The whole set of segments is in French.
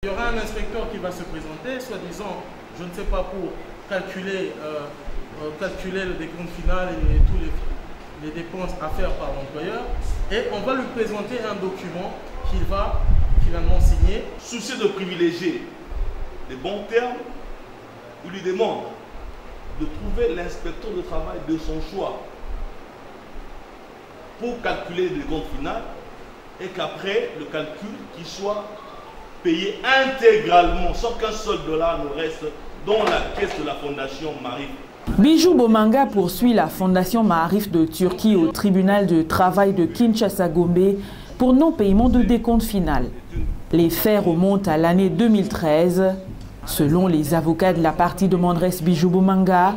Il y aura un inspecteur qui va se présenter, soi-disant, je ne sais pas, pour calculer le décompte final et toutes les dépenses à faire par l'employeur. Et on va lui présenter un document qu'il va finalement signer. Soucieux de privilégier les bons termes, il lui demande de trouver l'inspecteur de travail de son choix pour calculer le décompte final et qu'après le calcul qu'il soit payé intégralement sans qu'un seul dollar ne reste dans la caisse de la fondation Maarif. Bijou Bomanga poursuit la fondation Maarif de Turquie au tribunal de travail de Kinshasa-Gombe pour non-paiement de décompte final. Les faits remontent à l'année 2013. Selon les avocats de la partie demanderesse Bijou Bomanga,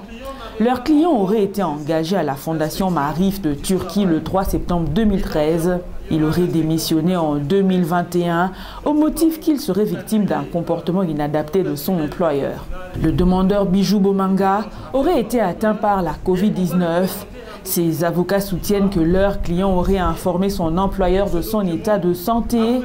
leur client aurait été engagé à la fondation Maarif de Turquie le 3 septembre 2013. Il aurait démissionné en 2021 au motif qu'il serait victime d'un comportement inadapté de son employeur. Le demandeur Bijou Bomanga aurait été atteint par la Covid-19. Ses avocats soutiennent que leur client aurait informé son employeur de son état de santé.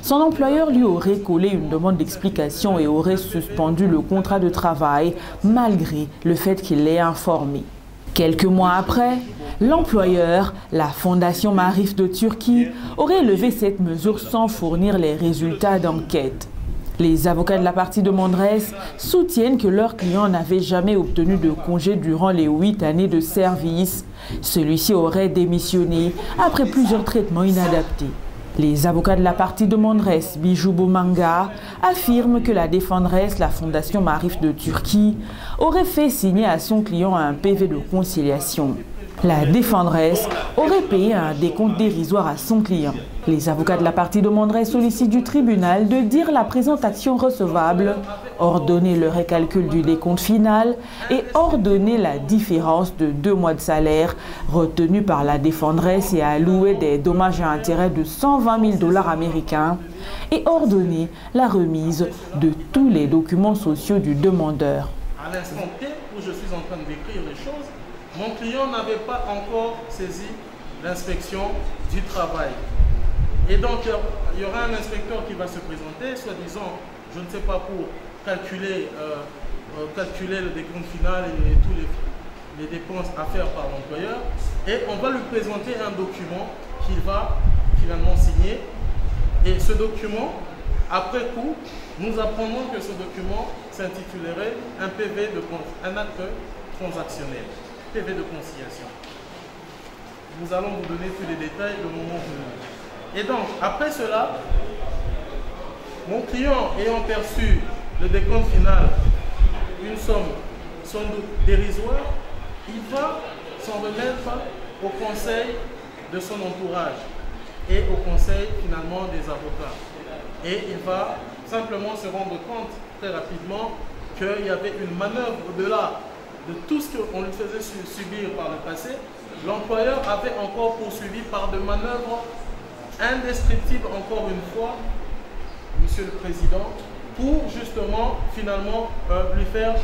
Son employeur lui aurait collé une demande d'explication et aurait suspendu le contrat de travail malgré le fait qu'il l'ait informé. Quelques mois après, l'employeur, la fondation Maarif de Turquie, aurait levé cette mesure sans fournir les résultats d'enquête. Les avocats de la partie demanderesse soutiennent que leur client n'avait jamais obtenu de congé durant les 8 années de service. Celui-ci aurait démissionné après plusieurs traitements inadaptés. Les avocats de la partie demanderesse Bijou Bomanga affirment que la défenderesse, la fondation Maarif de Turquie, aurait fait signer à son client un PV de conciliation. La défenderesse aurait payé un décompte dérisoire à son client. Les avocats de la partie demanderesse sollicitent du tribunal de dire la présente action recevable, ordonner le récalcul du décompte final et ordonner la différence de 2 mois de salaire retenu par la défenderesse et allouer des dommages et intérêts de 120 000 $ américains et ordonner la remise de tous les documents sociaux du demandeur. À l'instant T où je suis en train de décrire les choses, mon client n'avait pas encore saisi l'inspection du travail. Et donc, il y aura un inspecteur qui va se présenter, soi-disant, je ne sais pas, pour calculer le décompte final et toutes les dépenses à faire par l'employeur. Et on va lui présenter un document qu'il va finalement signer. Et ce document, après coup, nous apprendrons que ce document s'intitulerait un un acte transactionnel, PV de conciliation. Nous allons vous donner tous les détails le moment venu. Et donc, après cela, mon client ayant perçu le décompte final, une somme sans doute dérisoire, il va s'en remettre au conseil de son entourage et au conseil finalement des avocats. Et il va simplement se rendre compte très rapidement qu'il y avait une manœuvre au-delà de tout ce qu'on lui faisait subir par le passé. L'employeur avait encore poursuivi par de manœuvres indescriptibles, encore une fois, Monsieur le Président, pour justement, finalement, lui faire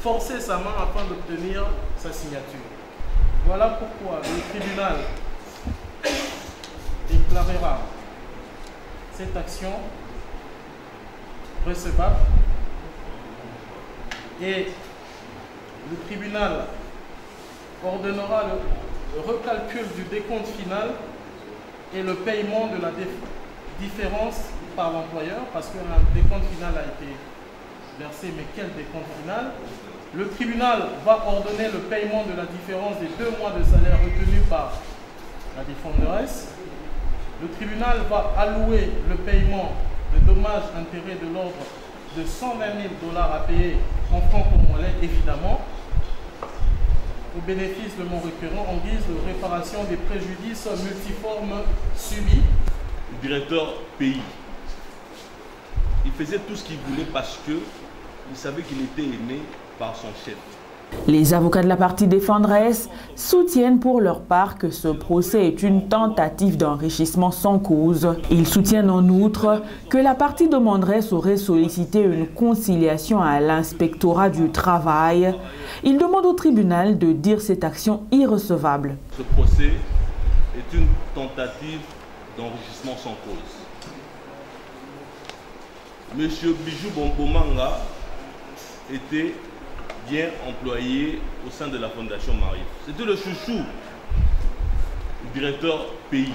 forcer sa main afin d'obtenir sa signature. Voilà pourquoi le tribunal déclarera cette action recevable et le tribunal ordonnera le recalcul du décompte final et le paiement de la différence par l'employeur, parce que un décompte final a été versé, mais quel décompte final? Le tribunal va ordonner le paiement de la différence des 2 mois de salaire retenus par la défenderesse. Le tribunal va allouer le paiement de dommages intérêts de l'ordre de 120 000 $ à payer en francs congolais, évidemment, au bénéfice de mon requérant en guise de réparation des préjudices multiformes subis. Le directeur pays, il faisait tout ce qu'il voulait parce qu'il savait qu'il était aimé par son chef. Les avocats de la partie défenderesse soutiennent pour leur part que ce procès est une tentative d'enrichissement sans cause. Ils soutiennent en outre que la partie demanderesse aurait sollicité une conciliation à l'inspectorat du travail. Ils demandent au tribunal de dire cette action irrecevable. Ce procès est une tentative d'enrichissement sans cause. M. Bijou Bomanga était bien employé au sein de la Fondation Marie. C'était le chouchou du directeur pays.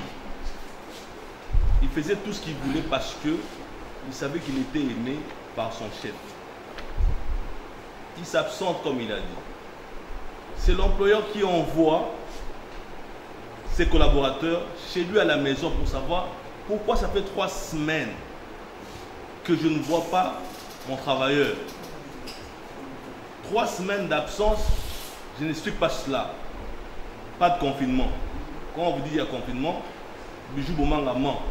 Il faisait tout ce qu'il voulait parce qu'il savait qu'il était aimé par son chef. Il s'absente comme il a dit. C'est l'employeur qui envoie ses collaborateurs chez lui à la maison pour savoir pourquoi ça fait 3 semaines que je ne vois pas mon travailleur. 3 semaines d'absence, je n'explique pas cela. Pas de confinement. Quand on vous dit qu'il y a confinement, Bijou Bomanga ment.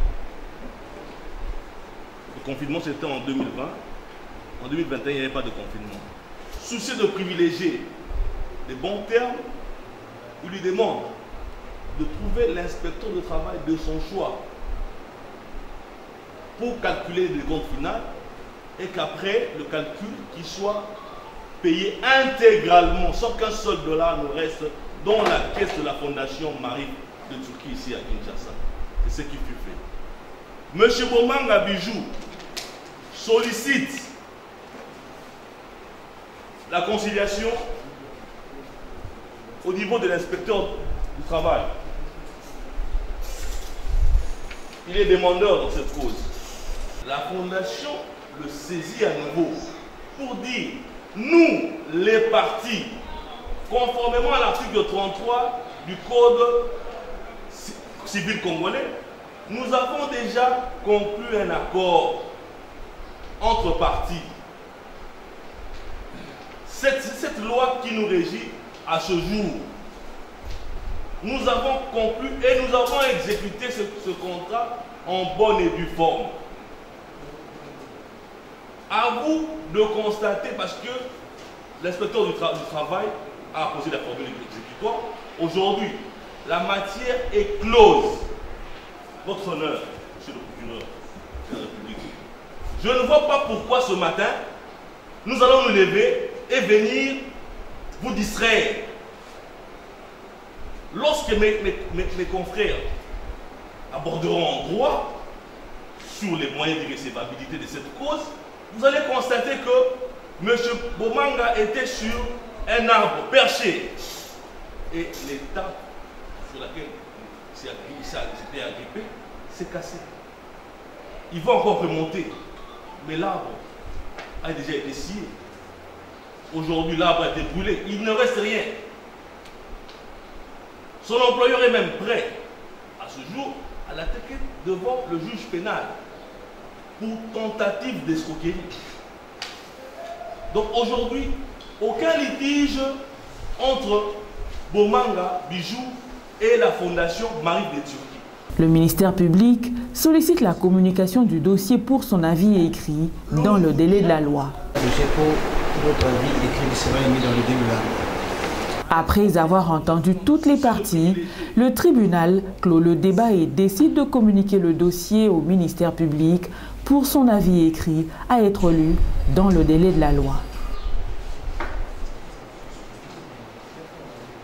Le confinement c'était en 2020. En 2021, il n'y avait pas de confinement. Soucieux de privilégier les bons termes, il lui demande de trouver l'inspecteur de travail de son choix pour calculer le compte final et qu'après le calcul qui soit payé intégralement sans qu'un seul dollar ne reste dans la caisse de la Fondation Marie de Turquie ici à Kinshasa. C'est ce qui fut fait. Monsieur Bomanga Bijou sollicite la conciliation au niveau de l'inspecteur du travail. Il est demandeur dans cette cause. La Fondation le saisit à nouveau pour dire, nous, les partis, conformément à l'article 33 du Code civil congolais, nous avons déjà conclu un accord entre partis. Cette loi qui nous régit à ce jour, nous avons conclu et nous avons exécuté ce contrat en bonne et due forme. À vous de constater, parce que l'inspecteur du travail a posé la formule exécutoire. Aujourd'hui, la matière est close. Votre honneur, monsieur le procureur de la République. Je ne vois pas pourquoi ce matin, nous allons nous lever et venir vous distraire. Lorsque mes confrères aborderont en droit sur les moyens de recevabilité de cette cause, vous allez constater que M. Bomanga était sur un arbre perché et l'étape sur laquelle il s'était agrippé s'est cassé. Il va encore remonter, mais l'arbre a déjà été scié. Aujourd'hui, l'arbre a été brûlé. Il ne reste rien. Son employeur est même prêt, à ce jour, à l'attaquer devant le juge pénal pour tentative d'escroquerie. Donc aujourd'hui, aucun litige entre Bomanga Bijou et la Fondation Marie de Turquie. Le ministère public sollicite la communication du dossier pour son avis écrit dans le délai de la loi. Notre avis écrit sera émis dans le délai de la loi. Après avoir entendu toutes les parties, le tribunal clôt le débat et décide de communiquer le dossier au ministère public pour son avis écrit à être lu dans le délai de la loi.